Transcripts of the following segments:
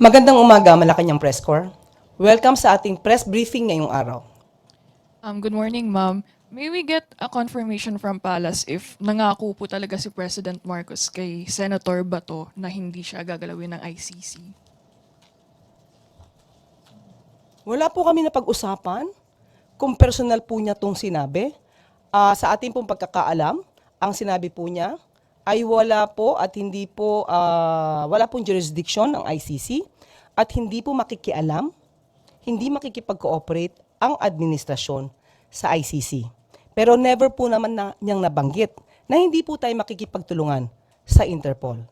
Magandang umaga, Malacanang Press Corps. Welcome sa ating press briefing ngayong araw. Good morning, ma'am. May we get a confirmation from Palace if nangako po talaga si President Marcos kay Senator Bato na hindi siya gagalawin ng ICC? Wala po kami napag-usapan kung personal po niya itong sinabi. Sa ating pong pagkakaalam, ang sinabi po niya ay wala po at hindi po, wala pong jurisdiction ang ICC at hindi po makikialam, hindi makikipag-cooperate ang administrasyon sa ICC. Pero never po naman niyang nabanggit na hindi po tayo makikipagtulungan sa Interpol.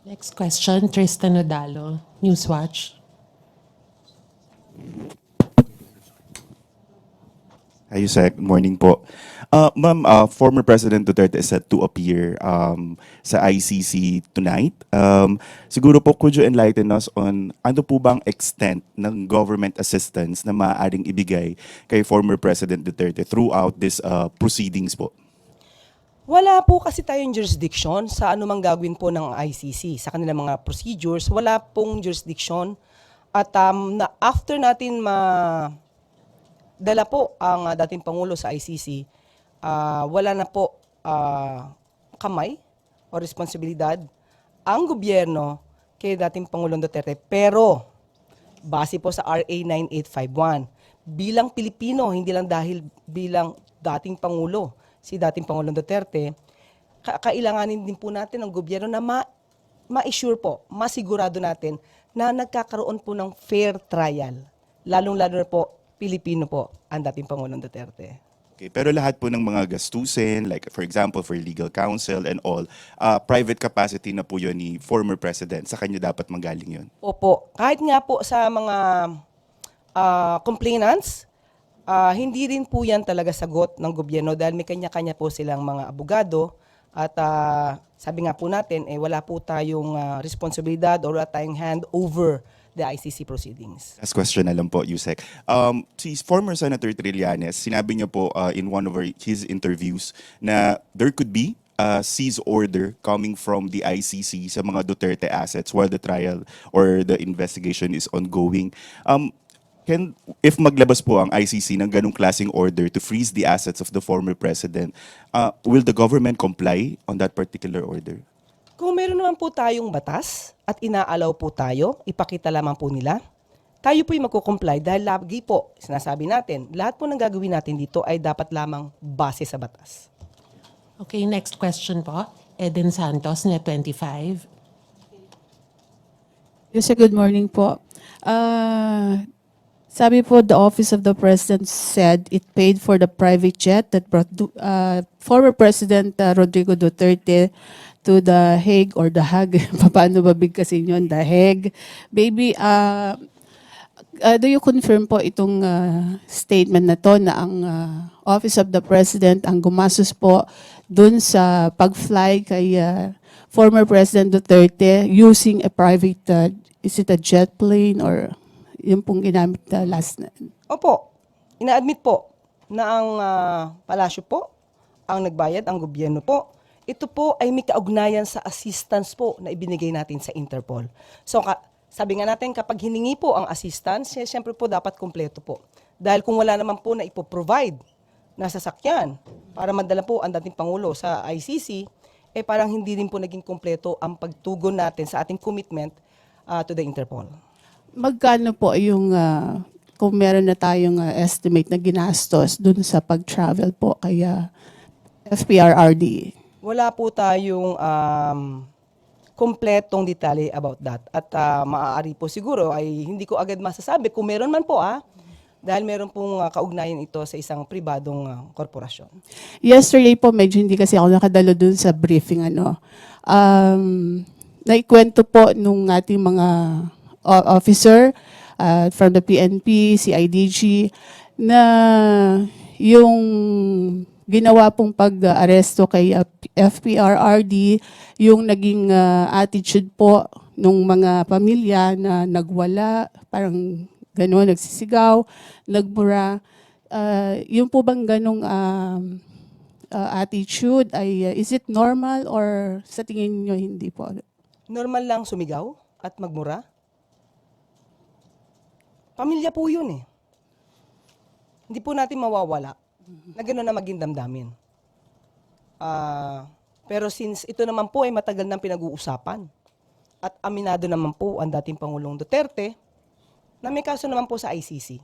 Next question, Tristan Odalo, Newswatch. Hi, Yusek. Good morning po. Ma'am, former President Duterte is set to appear sa ICC tonight. Siguro po, could you enlighten us on ano po bang extent ng government assistance na maaaring ibigay kay former President Duterte throughout this proceedings po? Wala po kasi tayong jurisdiction sa anumang gagawin po ng ICC. Sa kanilang mga procedures, wala pong jurisdiction. At after natin dala po ang dating Pangulo sa ICC, wala na po kamay o responsibilidad ang gobyerno kay dating Pangulong Duterte. Pero, base po sa RA 9851, bilang Pilipino, hindi lang dahil bilang dating Pangulo, si dating Pangulong Duterte, kailanganin din po natin ng gobyerno na ma-assure po, masigurado natin na nagkakaroon po ng fair trial. Lalong-lalo na po, Pilipino po ang dating Pangulong Duterte. Okay, pero lahat po ng mga gastusin, like for example, for legal counsel and all, private capacity na po yun ni former President. Sa kanya dapat manggaling yun. Opo, kahit nga po sa mga complainants, hindi rin po yan talaga sagot ng gobyerno dahil may kanya-kanya po silang mga abogado at sabi nga po natin, wala po tayong responsibilidad or wala tayong hand over the ICC proceedings. Last question na lang po, Yusek. Si former Senator Trillanes, sinabi niya po in one of his interviews na there could be a seize order coming from the ICC sa mga Duterte assets while the trial or the investigation is ongoing. If maglabas po ang ICC ng ganong klaseng order to freeze the assets of the former president, will the government comply on that particular order? Kung meron naman po tayong batas at inaalaw po tayo, ipakita lamang po nila, tayo po'y magkukomply dahil lagi po, sinasabi natin, lahat po ng gagawin natin dito ay dapat lamang base sa batas. Okay, next question po. Eden Santos, Net 25. Yes, sir, good morning po. Sabi po, the Office of the President said it paid for the private jet that brought former President Rodrigo Duterte to The Hague or The Hague. Paano ba bigkasin yun? The Hague. Baby, do you confirm po itong statement na to na ang Office of the President ang gumastos po dun sa pag-fly kay former President Duterte using a private, is it a jet plane or yung pong ginamit na last na? Opo, ina-admit po na ang palasyo po, ang nagbayad, ang gobyerno po. Ito po ay may kaugnayan sa assistance po na ibinigay natin sa Interpol. So sabi nga natin kapag hiningi po ang assistance, siyempre po dapat kumpleto po. Dahil kung wala naman po na ipoprovide na sasakyan para madala po ang dating Pangulo sa ICC, parang hindi rin po naging kumpleto ang pagtugon natin sa ating commitment to the Interpol. Magkano po yung, kung meron na tayong estimate na ginastos dun sa pag-travel po kaya FPRRD? Wala po tayong kompletong detalye about that. At maaari po siguro ay hindi ko agad masasabi kung meron man po dahil meron pong kaugnayan ito sa isang pribadong korporasyon. Yesterday po, medyo hindi kasi ako nakadalo dun sa briefing. Naikwento po nung ating mga officer from the PNP, CIDG, na yung ginawa pong pag-aresto kay FPRRD, yung naging attitude po nung mga pamilya na nagwala, parang gano'n, nagsisigaw, nagmura. Yung po bang ganong attitude ay is it normal or sa tingin niyo hindi po? normal lang sumigaw at magmura. Pamilya po yun eh. Hindi po natin mawawala na gano'n na maging damdamin. Pero since ito naman po ay matagal nang pinag-uusapan at aminado naman po ang dating Pangulong Duterte na may kaso naman po sa ICC.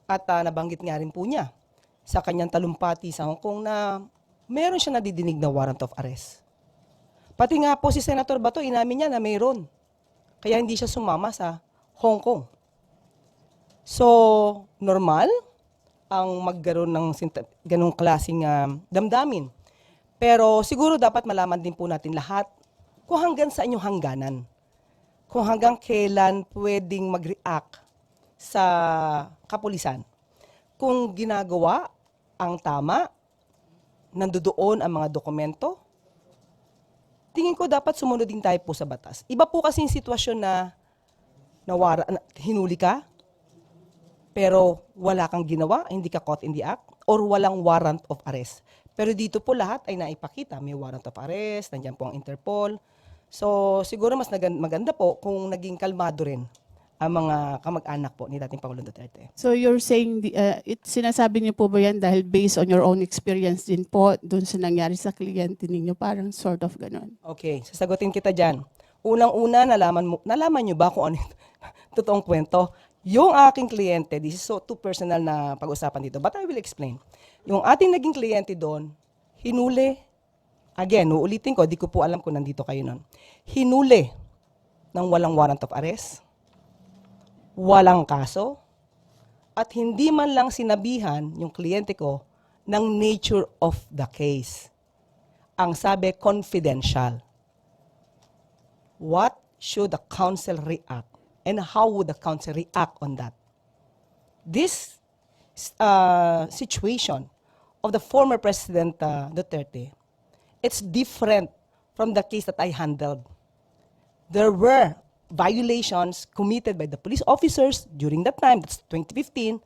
At nabanggit nga rin po niya sa kanyang talumpati sa Hong Kong na meron siya nadidinig na warrant of arrest. Pati nga po si Senator Bato, inamin niya na mayroon. Kaya hindi siya sumama sa Hong Kong. So, normal ang magkaroon ng ganong klaseng damdamin. Pero siguro dapat malaman din po natin lahat kung hanggang sa inyong hangganan. Kung hanggang kailan pwedeng mag-react sa kapulisan. Kung ginagawa ang tama, nandoon ang mga dokumento, tingin ko dapat sumunod din tayo po sa batas. Iba po kasi yung sitwasyon na hinuli ka, pero wala kang ginawa, hindi ka caught in the act, or walang warrant of arrest. Pero dito po lahat ay naipakita. May warrant of arrest, nandiyan po ang Interpol. So siguro mas maganda po kung naging kalmado rin ang mga kamag-anak po ni dating Pangulong Duterte. So you're saying, sinasabi niyo po ba yan dahil based on your own experience din po dun sa nangyari sa kliyente ninyo? Parang sort of ganon. Okay, sasagutin kita dyan. Unang-una, nalaman nyo ba kung ano yung totoong kwento? Yung aking kliyente, this is so too personal na pag-usapan dito, but I will explain. Yung ating naging kliyente doon, hinuli, again, uulitin ko, di ko po alam kung nandito kayo nun. Hinuli ng walang warrant of arrest, walang kaso, at hindi man lang sinabihan yung kliyente ko ng nature of the case. Ang sabi, confidential. What should the counsel react? And how would the counsel react on that? This situation of the former President Duterte, it's different from the case that I handled. There were violations committed by the police officers during that time, that's 2015.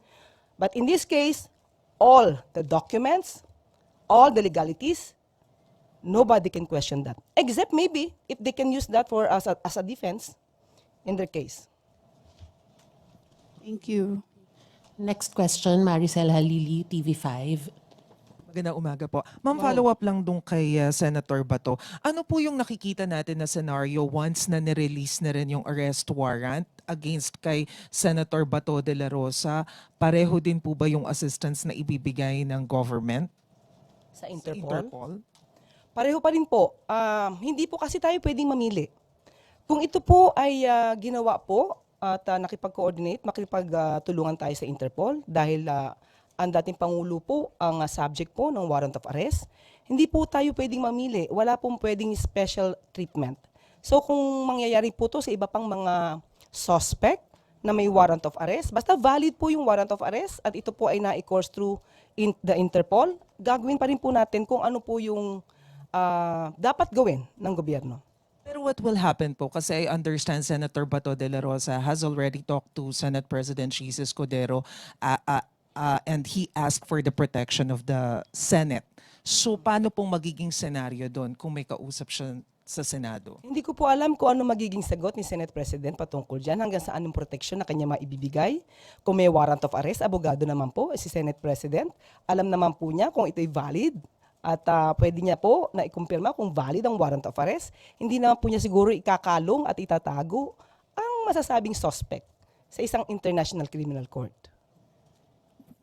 But in this case, all the documents, all the legalities, nobody can question that. Except maybe if they can use that for as a defense in their case. Thank you. Next question, Maricel Halili, TV5. Magandang umaga po. Ma'am, follow up lang dun kay Senator Bato. Ano po yung nakikita natin na scenario once na nirelease na rin yung arrest warrant against kay Senator Bato de la Rosa? Pareho din po ba yung assistance na ibibigay ng government Sa sa Interpol? Interpol? Pareho pa rin po. Hindi po kasi tayo pwedeng mamili. Kung ito po ay ginawa po at nakipag-coordinate, makipagtulungan tayo sa Interpol dahil ang dating Pangulo po ang subject po ng warrant of arrest, hindi po tayo pwedeng mamili. Wala pong pwedeng special treatment. So kung mangyayari po to sa iba pang mga suspect na may warrant of arrest, basta valid po yung warrant of arrest at ito po ay na-course through the Interpol, gagawin pa rin po natin kung ano po yung dapat gawin ng gobyerno. Pero what will happen po? Kasi I understand Senator Bato de la Rosa has already talked to Senate President Jesus Cordero and he asked for the protection of the Senate. So paano pong magiging senaryo doon kung may kausap siya sa Senado? Hindi ko po alam kung ano magiging sagot ni Senate President patungkol dyan, hanggang saan yung protection na kanya maibibigay. Kung may warrant of arrest, abogado naman po si Senate President. Alam naman po niya kung ito'y valid at pwede niya po na ikumpirma kung valid ang warrant of arrest. Hindi naman po niya siguro ikakalong at itatago ang masasabing suspect sa isang international criminal court.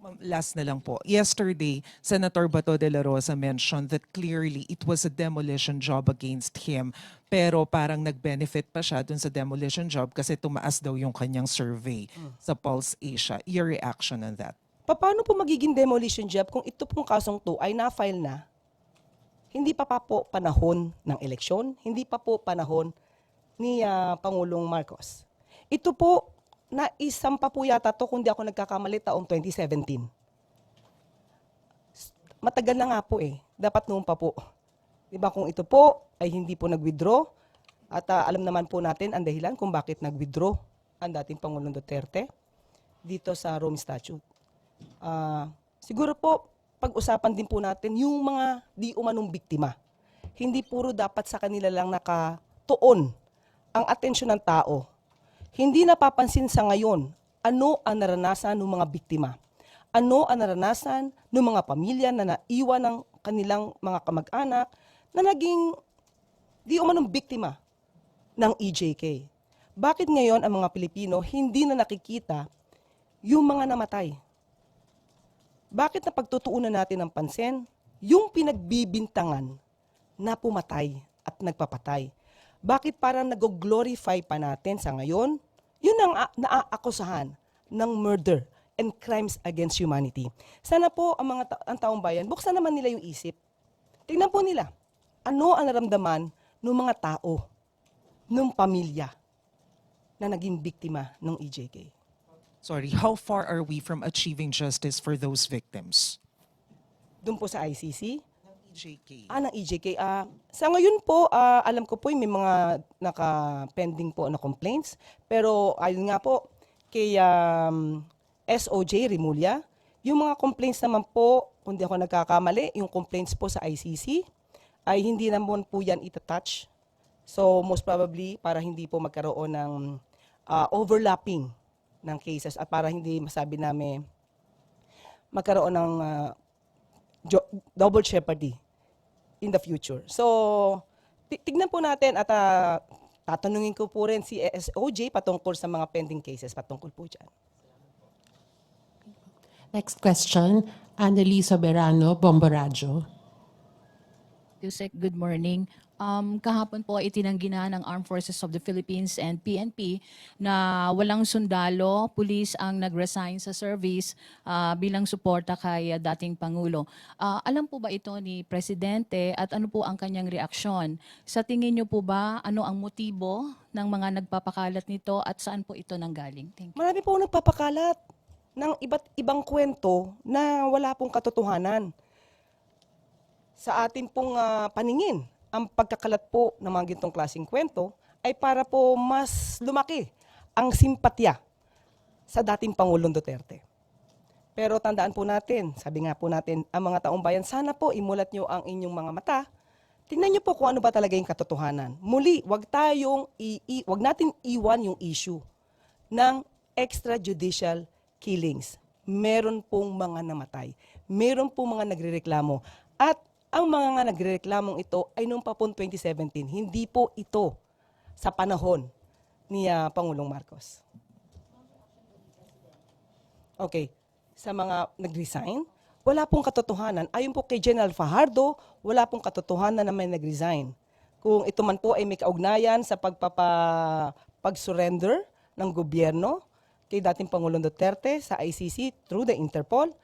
Ma'am, last na lang po. Yesterday, Senator Bato de la Rosa mentioned that clearly it was a demolition job against him. Pero parang nag-benefit pa siya dun sa demolition job kasi tumaas daw yung kanyang survey sa Pulse Asia. Your reaction on that? Paano po magiging demolition job kung ito pong kasong to ay na-file na? Hindi pa po panahon ng eleksyon, hindi pa po panahon ni Pangulong Marcos. Ito po, naisampa po yata to, kung di ako nagkakamali, taong 2017. Matagal na nga po eh. Dapat noon pa po. Diba kung ito po ay hindi po nag-withdraw, at alam naman po natin ang dahilan kung bakit nag-withdraw ang dating Pangulong Duterte dito sa Rome Statute. Siguro po, pag-usapan din po natin yung mga di umanong biktima. Hindi puro dapat sa kanila lang tuon ang atensyon ng tao. Hindi napapansin sa ngayon ano ang naranasan ng mga biktima. Ano ang naranasan ng mga pamilya na naiwan ng kanilang mga kamag-anak na naging di umanong biktima ng EJK. Bakit ngayon ang mga Pilipino hindi na nakikita yung mga namatay? Bakit na pagtutuunan natin ng pansin yung pinagbibintangan na pumatay at nagpapatay? Bakit parang nag-glorify pa natin sa ngayon? Yun ang naaakusahan ng murder and crimes against humanity. Sana po ang taong bayan, buksan naman nila yung isip. Tingnan po nila, ano ang naramdaman ng mga tao, ng pamilya na naging biktima ng EJK. Sorry, how far are we from achieving justice for those victims? Doon po sa ICC, EJK. ng EJK. Sa ngayon po, alam ko po may mga naka-pending po na complaints. Pero ayun nga po, kay SOJ Rimulya, yung mga complaints naman po, kung di ako nagkakamali, yung complaints po sa ICC, ay hindi naman po yan itatouch. So most probably, para hindi po magkaroon ng overlapping ng cases at para hindi masabi namin magkaroon ng double jeopardy in the future. So, tignan po natin at tatanungin ko po rin si SOJ patungkol sa mga pending cases patungkol po dyan. Next question, Annalisa Berano, Bomboradio. Yusek, good morning. Kahapon po itinanggi na ng Armed Forces of the Philippines and PNP na walang sundalo, pulis ang nag-resign sa service bilang suporta kay dating Pangulo. Alam po ba ito ni Presidente at ano po ang kanyang reaksyon? Sa tingin niyo po ba ano ang motibo ng mga nagpapakalat nito at saan po ito nanggaling? Thank you. Marami po nagpapakalat ng iba't ibang kwento na wala pong katotohanan. Sa atin pong paningin, ang pagkakalat po ng mga ganitong klaseng kwento ay para po mas lumaki ang simpatya sa dating Pangulong Duterte. Pero tandaan po natin, sabi nga po natin, ang mga taong bayan, sana po imulat nyo ang inyong mga mata. Tingnan nyo po kung ano ba talaga yung katotohanan. Muli, wag natin iwan yung issue ng extrajudicial killings. Meron pong mga namatay. Meron pong mga nagrereklamo. At ang mga nagrereklamong ito ay noong pa po 2017. Hindi po ito sa panahon ni Pangulong Marcos. Okay. Sa mga nag-resign, wala pong katotohanan. Ayon po kay General Fajardo, wala pong katotohanan na may nag-resign. Kung ito man po ay may kaugnayan sa pag-surrender ng gobyerno kay dating Pangulong Duterte sa ICC through the Interpol,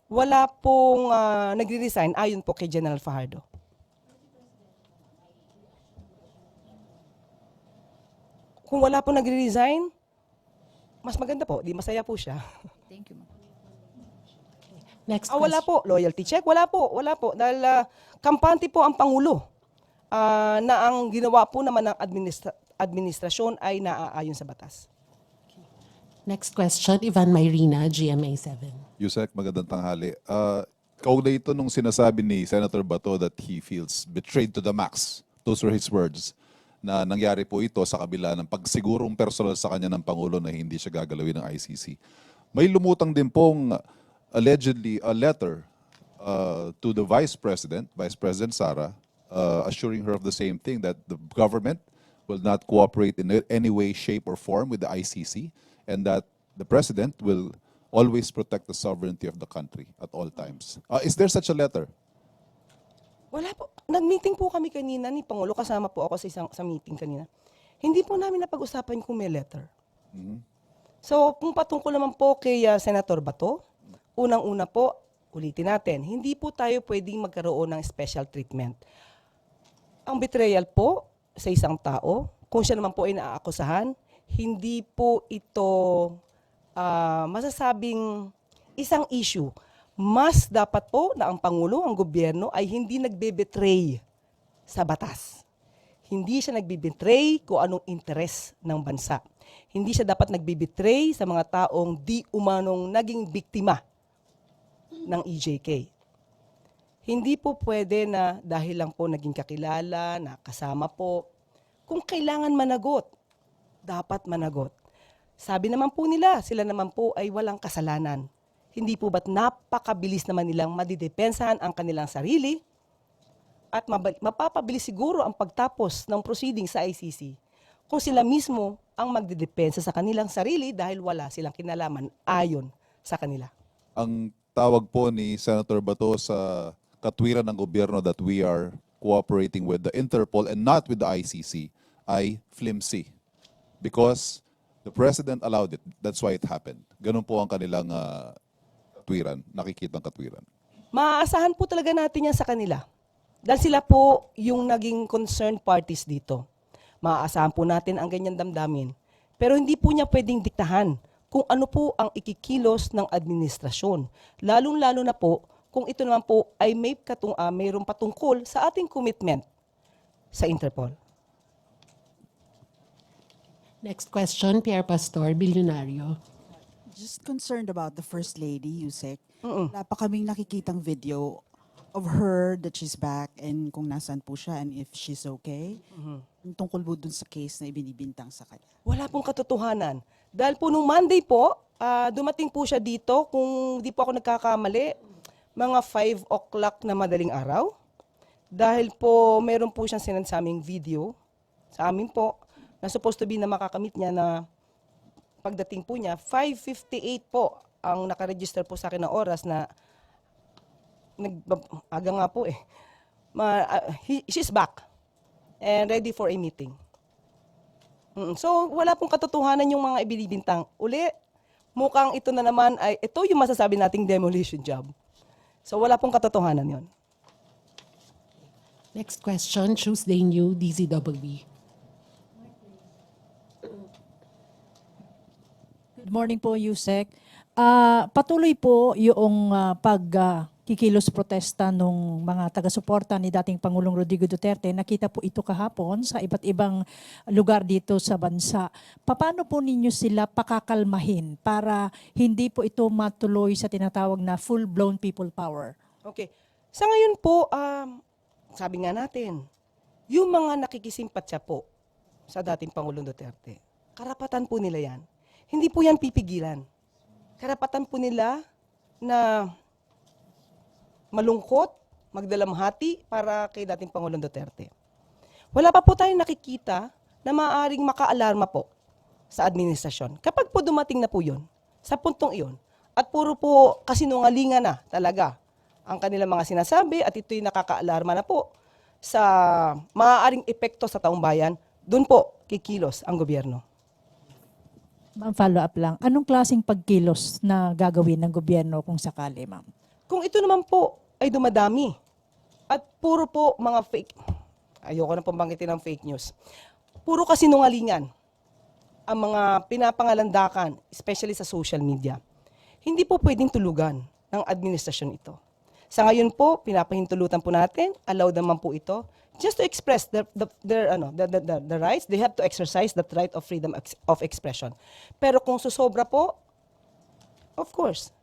wala pong nagre-resign ayon po kay General Fajardo. Kung wala pong nagre-resign, mas maganda po, di masaya po siya. Thank you, ma'am. Next Wala question. po. Loyalty check? Wala po. Dahil kampante po ang Pangulo na ang ginawa po naman ng administrasyon ay naaayon sa batas. Next question, Ivan Mayrina, GMA7. Yusek, magandang tanghali. Kaugnay ito nung sinasabi ni Senator Bato that he feels betrayed to the max. Those were his words. Na nangyari po ito sa kabila ng pagsigurong personal sa kanya ng Pangulo na hindi siya gagalawin ng ICC. May lumutang din pong allegedly a letter to the Vice President Sara, assuring her of the same thing, that the government will not cooperate in any way, shape, or form with the ICC, and that the President will always protect the sovereignty of the country at all times. Is there such a letter? Wala po. Nag-meeting po kami kanina ni Pangulo. Kasama po ako sa meeting kanina. Hindi po namin napag-usapan kung may letter. So, kung patungkol naman po kay Senator Bato, unang-una po, ulitin natin, hindi po tayo pwedeng magkaroon ng special treatment. Ang betrayal po sa isang tao, kung siya naman po ay naaakusahan, hindi po ito masasabing isang issue. Mas dapat po na ang Pangulo, ang gobyerno ay hindi nagbe-betray sa batas. Hindi siya nagbe-betray kung anong interes ng bansa. Hindi siya dapat nagbe-betray sa mga taong di umanong naging biktima ng EJK. Hindi po pwede na dahil lang po naging kakilala, na kasama po, Kung kailangan managot, dapat managot. Sabi naman po nila, sila naman po ay walang kasalanan. Hindi po ba't napakabilis naman nilang madidepensahan ang kanilang sarili at mapapabilis siguro ang pagtapos ng proceeding sa ICC kung sila mismo ang magdidepensa sa kanilang sarili dahil wala silang kinalaman ayon sa kanila. Ang tawag po ni Senator Bato sa katwiran ng gobyerno that we are cooperating with the Interpol and not with the ICC ay flimsy. Because the President allowed it. That's why it happened. Ganun po ang kanilang katwiran, nakikitang katwiran. Maaasahan po talaga natin yan sa kanila. Dahil sila po yung naging concerned parties dito. Maaasahan po natin ang ganyan damdamin. Pero hindi po niya pwedeng diktahan kung ano po ang ikikilos ng administrasyon. Lalong-lalo na po kung ito naman po ay mayroong patungkol sa ating commitment sa Interpol. Next question, Pierre Pastor, Bilyonaryo. Just concerned about the First Lady, Yusek. Wala pa kaming nakikitang video of her that she's back and kung nasaan po siya and if she's okay. Yung tungkol po dun sa case na ibinibintang sa kanya. Wala pong katotohanan. Dahil po nung Monday po, dumating po siya dito, kung di po ako nagkakamali, mga 5 o'clock na madaling araw. Dahil po meron po siyang sinend sa aming video, sa amin po, na supposed to be na makakamit niya na pagdating po niya, 5:58 po ang nakaregister po sa akin na oras na aga nga po eh. She's back and ready for a meeting. So, wala pong katotohanan yung mga ibinibintang. Uli, mukhang ito na naman ay, ito yung masasabi nating demolition job. So, wala pong katotohanan yon. Next question, Tuesday New, DZWB. Good morning po, Yusek. Patuloy po yung pagkikilos protesta ng mga taga-suporta ni dating Pangulong Rodrigo Duterte. Nakita po ito kahapon sa iba't ibang lugar dito sa bansa. Paano po ninyo sila pakakalmahin para hindi po ito matuloy sa tinatawag na full-blown people power? Okay. Sa ngayon po, sabi nga natin, yung mga nakikisimpatya po sa dating Pangulong Duterte, karapatan po nila yan. Hindi po yan pipigilan. Karapatan po nila na malungkot, magdalamhati para kay dating Pangulong Duterte. Wala pa po tayong nakikita na maaaring makaalarma po sa administrasyon. Kapag po dumating na po yun, sa puntong iyon, at puro po kasinungalingan na talaga ang kanilang mga sinasabi at ito'y nakakaalarma na po sa maaaring epekto sa taong bayan, doon po kikilos ang gobyerno. Ma'am, follow up lang. Anong klaseng pagkilos na gagawin ng gobyerno kung sakali, ma'am? Kung ito naman po ay dumadami at puro po mga fake, ayoko na pong banggitin ng fake news, puro kasinungalingan ang mga pinapangalandakan, especially sa social media, hindi po pwedeng tulugan ng administrasyon ito. Sa ngayon po, pinapahintulutan po natin, allowed naman po ito, just to express the rights. They have to exercise that right of freedom of expression. Pero kung susobra po, of course,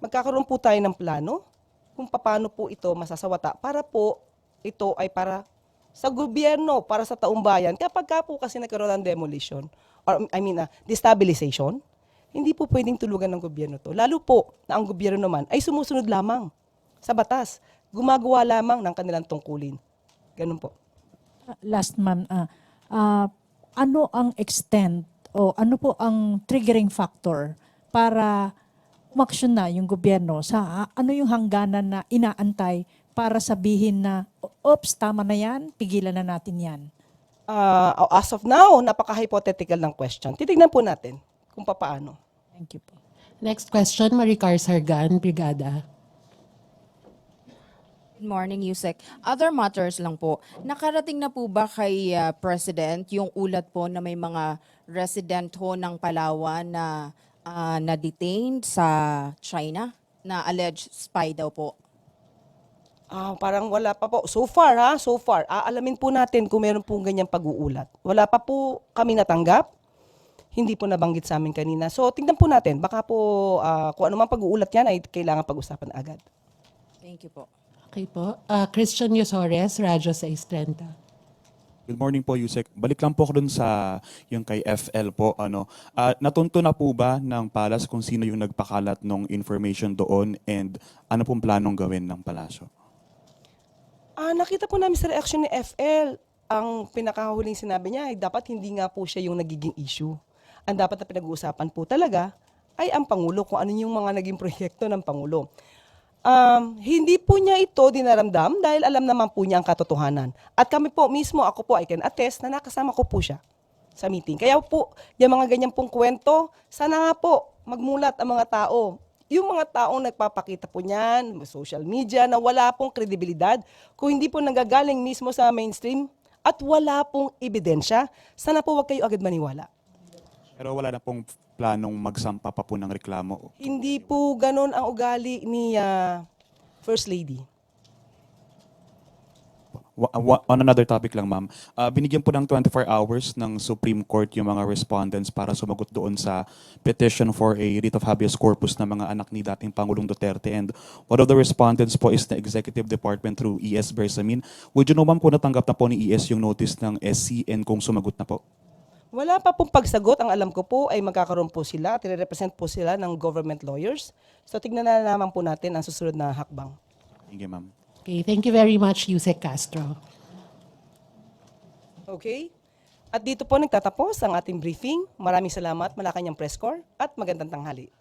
magkakaroon po tayo ng plano kung paano po ito masasawata para po ito ay para sa gobyerno, para sa taong bayan. Kapag ka po kasi nagkaroon ng demolition, or destabilization, hindi po pwedeng tulugan ng gobyerno to. Lalo po na ang gobyerno naman ay sumusunod lamang sa batas. Gumagawa lamang ng kanilang tungkulin. Ganun po. Last, ma'am, ano ang extent o ano po ang triggering factor para umaksyon na yung gobyerno sa ano yung hangganan na inaantay para sabihin na, oops, tama na yan, pigilan na natin yan? As of now, napaka-hypothetical ng question. Titignan po natin kung paano. Thank you po. Next question, Maricar Sargan, Brigada. Good morning, Yusek. Other matters lang po. Nakarating na po ba kay President yung ulat po na may mga resident ho ng Palawan na na-detained sa China na alleged spy daw po? Parang wala pa po. So far, aalamin po natin kung meron pong ganyang pag-uulat. Wala pa po kami natanggap. Hindi po nabanggit sa amin kanina. So, tingnan po natin. Baka po kung ano man pag-uulat yan ay kailangan pag-usapan agad. Thank you po. Okay po. Christian Yosores, Radyo 630. Good morning po, Yusek. Balik lang po ako dun sa yung kay FL po. Natunto na po ba ng Palace kung sino yung nagpakalat ng information doon and ano pong planong gawin ng palasyo? Nakita po namin sa reaction ni FL, ang pinakahuling sinabi niya ay dapat hindi nga po siya yung nagiging issue. Ang dapat na pinag-uusapan po talaga ay ang Pangulo, kung ano yung mga naging proyekto ng Pangulo. Hindi po niya ito dinaramdam dahil alam naman po niya ang katotohanan. At kami po mismo, ako po, I can attest na nakasama ko po siya sa meeting. Kaya po, yung mga ganyan pong kwento, sana nga po magmulat ang mga tao. Yung mga taong nagpapakita po niyan, social media, na wala pong kredibilidad, kung hindi po nanggagaling mismo sa mainstream at wala pong ebidensya, sana po wag kayo agad maniwala. Pero wala na pong planong magsampa pa po ng reklamo. Hindi po ganon ang ugali ni First Lady. On another topic lang, ma'am. Binigyan po ng 24 hours ng Supreme Court yung mga respondents para sumagot doon sa petition for a writ of habeas corpus ng mga anak ni dating Pangulong Duterte. And one of the respondents po is the Executive Department through ES Bersamin. Would you know, ma'am, kung natanggap na po ni ES yung notice ng SC and kung sumagot na po? Wala pa pong pagsagot. Ang alam ko po ay magkakaroon po sila, tire-represent po sila ng government lawyers. So tignan na naman po natin ang susunod na hakbang. Thank you, ma'am. Okay, thank you very much, Yusek Castro. Okay? At dito po nagtatapos ang ating briefing. Maraming salamat, Malacanang Press Corps, at magandang tanghali.